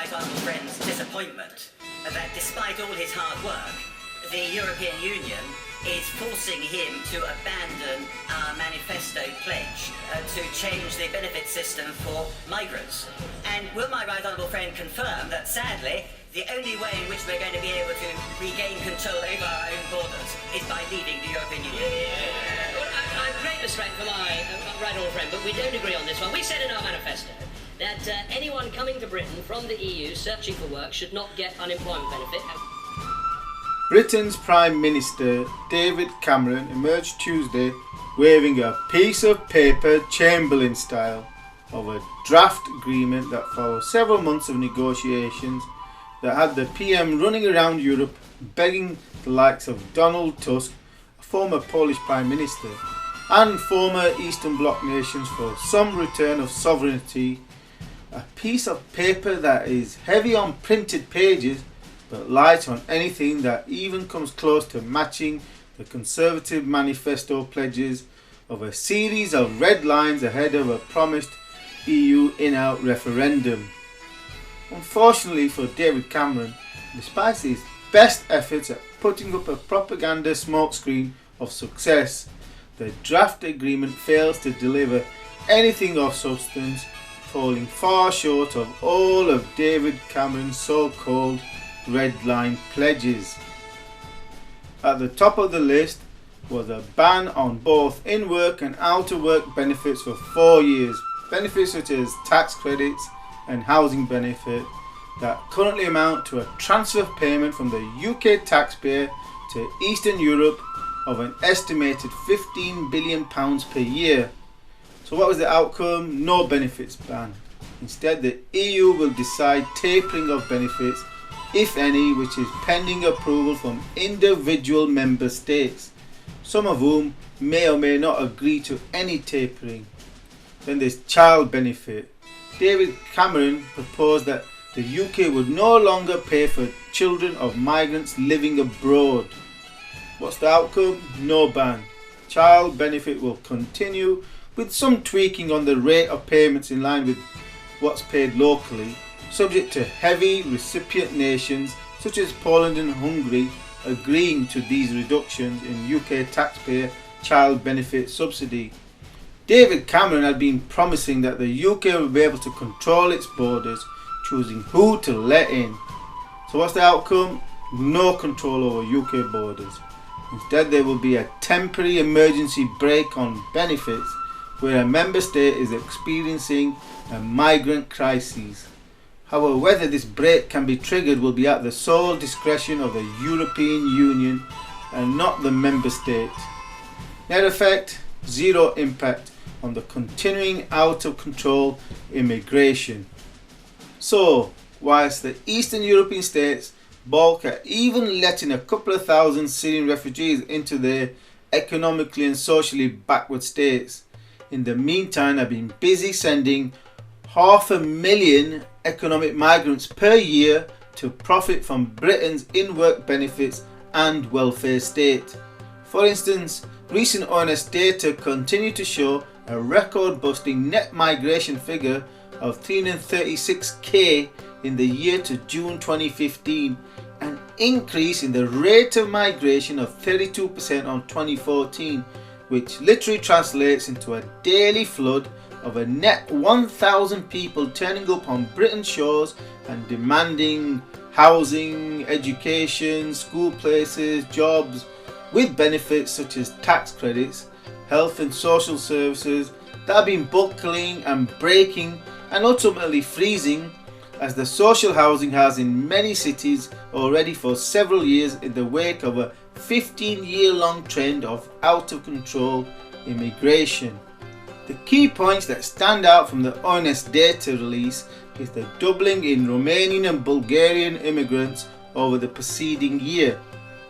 right honourable friend's disappointment that despite all his hard work, the European Union is forcing him to abandon our manifesto pledge to change the benefit system for migrants. And will my right honourable friend confirm that sadly the only way in which we're going to be able to regain control over our own borders is by leaving the European Union? Well, I have great respect for my right honourable friend, but we don't agree on this one. We said in our manifesto that anyone coming to Britain from the EU searching for work should not get unemployment benefit. Britain's Prime Minister David Cameron emerged Tuesday waving a piece of paper Chamberlain style of a draft agreement that followed several months of negotiations that had the PM running around Europe begging the likes of Donald Tusk, a former Polish Prime Minister, and former Eastern Bloc nations for some return of sovereignty. A piece of paper that is heavy on printed pages but light on anything that even comes close to matching the Conservative Manifesto pledges of a series of red lines ahead of a promised EU in-out referendum. Unfortunately for David Cameron, despite his best efforts at putting up a propaganda smokescreen of success, the draft agreement fails to deliver anything of substance, falling far short of all of David Cameron's so-called red line pledges. At the top of the list was a ban on both in-work and out-of-work benefits for 4 years, benefits such as tax credits and housing benefit that currently amount to a transfer payment from the UK taxpayer to Eastern Europe of an estimated £15 billion per year. So what was the outcome? No benefits ban. Instead, the EU will decide tapering of benefits, if any, which is pending approval from individual member states, some of whom may or may not agree to any tapering. Then there's child benefit. David Cameron proposed that the UK would no longer pay for children of migrants living abroad. What's the outcome? No ban. Child benefit will continue with some tweaking on the rate of payments in line with what's paid locally, subject to heavy recipient nations such as Poland and Hungary agreeing to these reductions in UK taxpayer child benefit subsidy. David Cameron had been promising that the UK would be able to control its borders, choosing who to let in. So what's the outcome? No control over UK borders. Instead, there will be a temporary emergency brake on benefits where a member state is experiencing a migrant crisis. However, whether this brake can be triggered will be at the sole discretion of the European Union and not the member state. Net effect, zero impact on the continuing out of control immigration. So, whilst the Eastern European states balk at even letting a couple of thousand Syrian refugees into their economically and socially backward states, in the meantime have been busy sending 500,000 economic migrants per year to profit from Britain's in-work benefits and welfare state. For instance, recent ONS data continue to show a record-busting net migration figure of 336k in the year to June 2015, an increase in the rate of migration of 32% on 2014, which literally translates into a daily flood of a net 1,000 people turning up on Britain's shores and demanding housing, education, school places, jobs, with benefits such as tax credits, health and social services that have been buckling and breaking and ultimately freezing, as the social housing has in many cities already for several years in the wake of a 15-year-long trend of out of control immigration. The key points that stand out from the ONS data release is the doubling in Romanian and Bulgarian immigrants over the preceding year,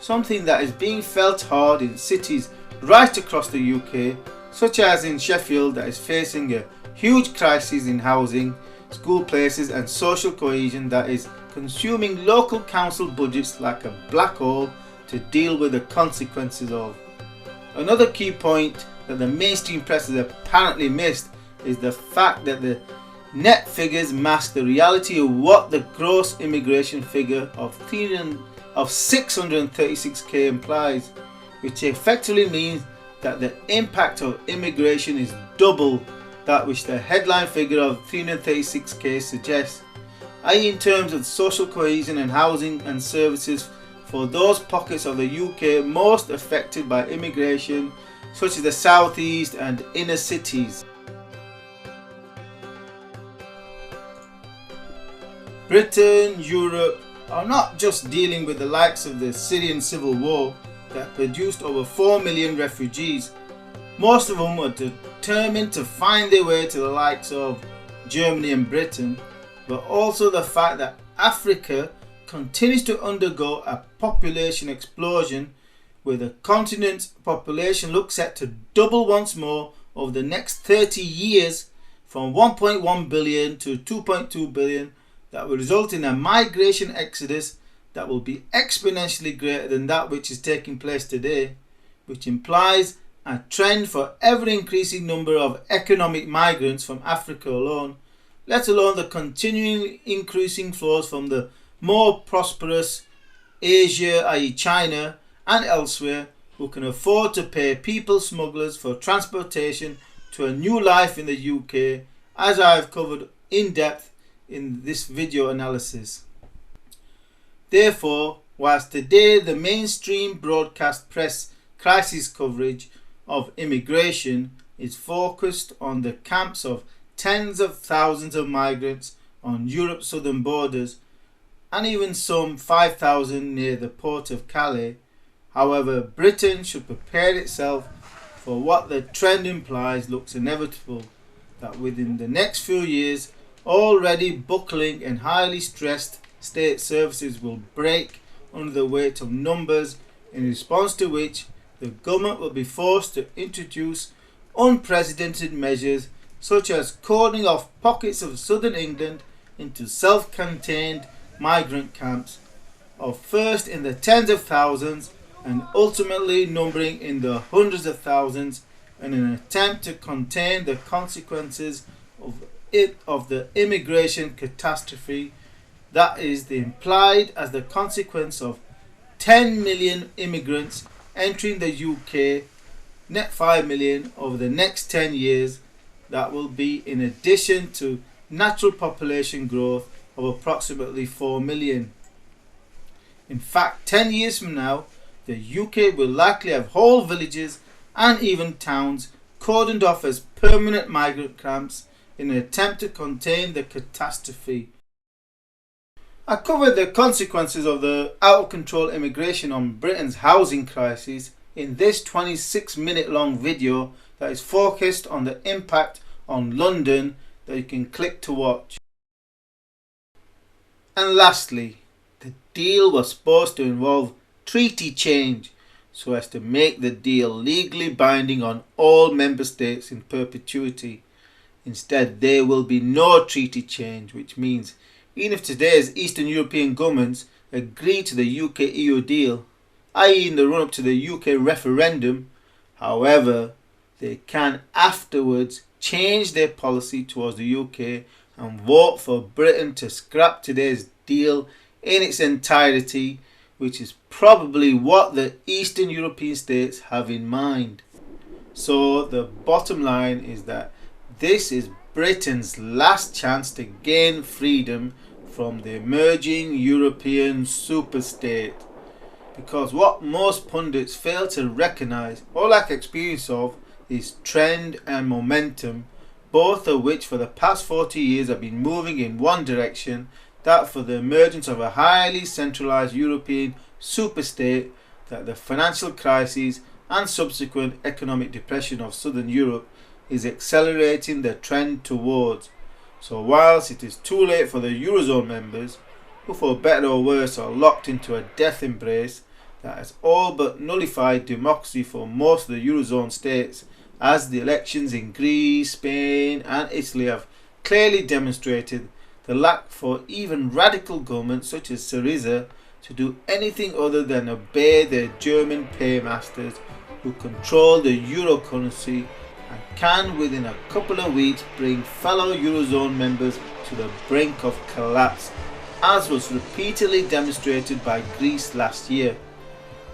something that is being felt hard in cities right across the UK, such as in Sheffield, that is facing a huge crisis in housing, school places and social cohesion that is consuming local council budgets like a black hole to deal with the consequences of. Another key point that the mainstream press has apparently missed is the fact that the net figures mask the reality of what the gross immigration figure of 636k implies, which effectively means that the impact of immigration is double that which the headline figure of 336k suggests, i.e. in terms of social cohesion and housing and services for those pockets of the UK most affected by immigration, such as the southeast and inner cities. Britain, Europe are not just dealing with the likes of the Syrian civil war that produced over 4 million refugees. Most of them were determined to find their way to the likes of Germany and Britain, but also the fact that Africa continues to undergo a population explosion, where the continent's population looks set to double once more over the next 30 years from 1.1 billion to 2.2 billion, that will result in a migration exodus that will be exponentially greater than that which is taking place today, which implies a trend for ever increasing number of economic migrants from Africa alone, let alone the continuing increasing flows from the more prosperous Asia, i.e. China, and elsewhere, who can afford to pay people smugglers for transportation to a new life in the UK, as I have covered in depth in this video analysis. Therefore, whilst today the mainstream broadcast press crisis coverage of immigration is focused on the camps of tens of thousands of migrants on Europe's southern borders, and even some 5,000 near the port of Calais, however, Britain should prepare itself for what the trend implies looks inevitable, that within the next few years, already buckling and highly stressed state services will break under the weight of numbers, in response to which the government will be forced to introduce unprecedented measures such as cordoning off pockets of southern England into self-contained migrant camps of first in the tens of thousands and ultimately numbering in the hundreds of thousands, in an attempt to contain the consequences of the immigration catastrophe that is implied as the consequence of 10 million immigrants entering the UK, net 5 million over the next 10 years. That will be in addition to natural population growth of approximately 4 million. In fact, 10 years from now, the UK will likely have whole villages and even towns cordoned off as permanent migrant camps in an attempt to contain the catastrophe. I covered the consequences of the out-of-control immigration on Britain's housing crisis in this 26-minute long video that is focused on the impact on London that you can click to watch. And lastly, the deal was supposed to involve treaty change so as to make the deal legally binding on all member states in perpetuity. Instead, there will be no treaty change, which means even if today's Eastern European governments agree to the UK-EU deal, i.e. in the run-up to the UK referendum, however, they can afterwards change their policy towards the UK and vote for Britain to scrap today's deal in its entirety, which is probably what the Eastern European states have in mind. So the bottom line is that this is Britain's last chance to gain freedom from the emerging European superstate. Because what most pundits fail to recognise or lack experience of is trend and momentum, both of which for the past 40 years have been moving in one direction, that for the emergence of a highly centralised European superstate that the financial crisis and subsequent economic depression of Southern Europe is accelerating the trend towards. So whilst it is too late for the Eurozone members, who for better or worse are locked into a death embrace that has all but nullified democracy for most of the Eurozone states, as the elections in Greece, Spain and Italy have clearly demonstrated the lack for even radical governments such as Syriza to do anything other than obey their German paymasters who control the euro currency and can within a couple of weeks bring fellow Eurozone members to the brink of collapse, as was repeatedly demonstrated by Greece last year.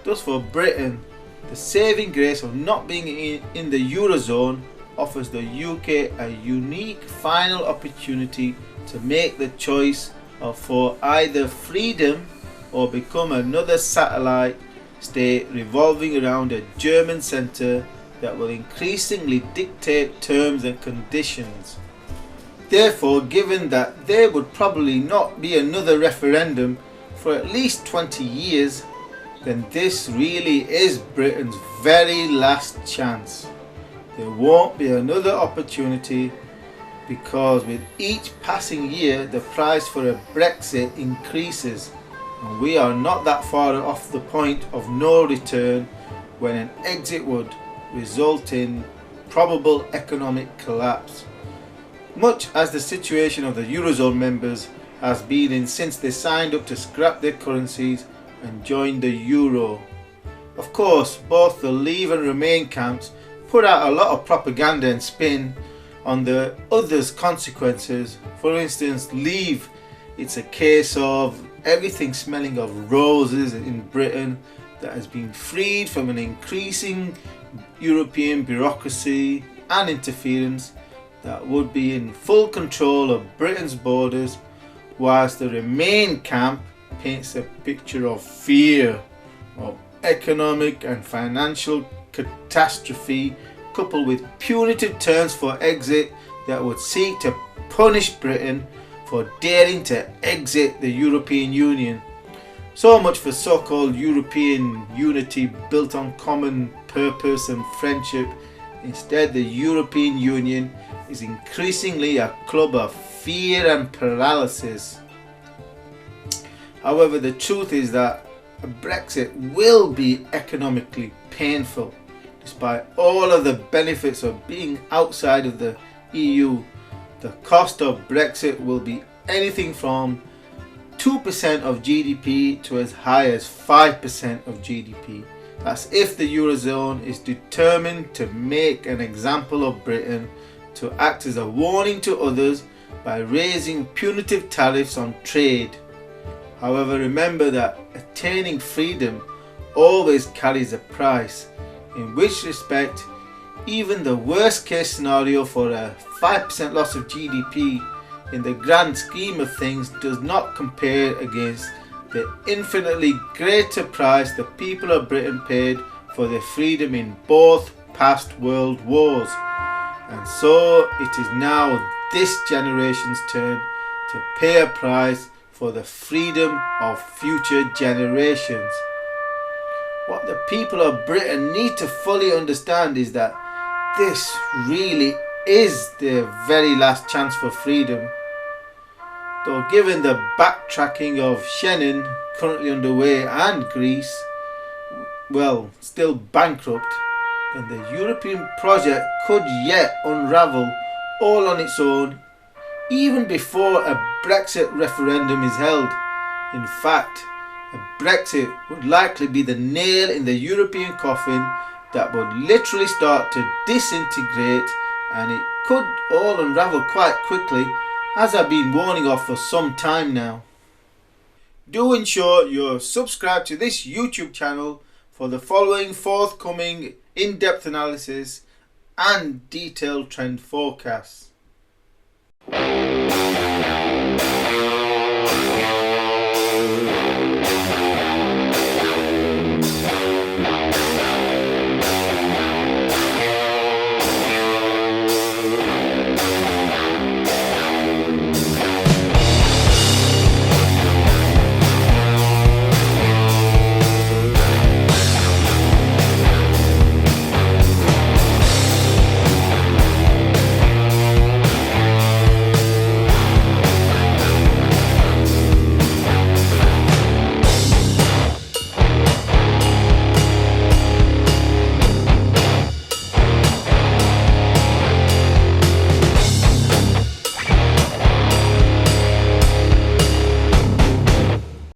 Thus for Britain, the saving grace of not being in the Eurozone offers the UK a unique final opportunity to make the choice for either freedom or become another satellite state revolving around a German centre that will increasingly dictate terms and conditions. Therefore, given that there would probably not be another referendum for at least 20 years, then this really is Britain's very last chance. There won't be another opportunity, because with each passing year the price for a Brexit increases, and we are not that far off the point of no return when an exit would result in probable economic collapse, much as the situation of the Eurozone members has been in since they signed up to scrap their currencies and joined the Euro. Of course, both the Leave and Remain camps put out a lot of propaganda and spin on the others' consequences. For instance, Leave, it's a case of everything smelling of roses in Britain that has been freed from an increasing European bureaucracy and interference that would be in full control of Britain's borders, whilst the Remain camp paints a picture of fear, of economic and financial catastrophe, coupled with punitive terms for exit that would seek to punish Britain for daring to exit the European Union. So much for so-called European unity built on common purpose and friendship. Instead, the European Union is increasingly a club of fear and paralysis. However, the truth is that a Brexit will be economically painful. Despite all of the benefits of being outside of the EU, the cost of Brexit will be anything from 2% of GDP to as high as 5% of GDP. That's if the Eurozone is determined to make an example of Britain, to act as a warning to others by raising punitive tariffs on trade. However, remember that attaining freedom always carries a price, in which respect even the worst case scenario for a 5% loss of GDP in the grand scheme of things does not compare against the infinitely greater price the people of Britain paid for their freedom in both past world wars. And so it is now this generation's turn to pay a price for the freedom of future generations. What the people of Britain need to fully understand is that this really is their very last chance for freedom. Though given the backtracking of Schengen currently underway and Greece, well, still bankrupt, then the European project could yet unravel all on its own, even before a Brexit referendum is held. In fact, a Brexit would likely be the nail in the European coffin that would literally start to disintegrate, and it could all unravel quite quickly, as I've been warning of for some time now. Do ensure you're subscribed to this YouTube channel for the following forthcoming in-depth analysis and detailed trend forecasts.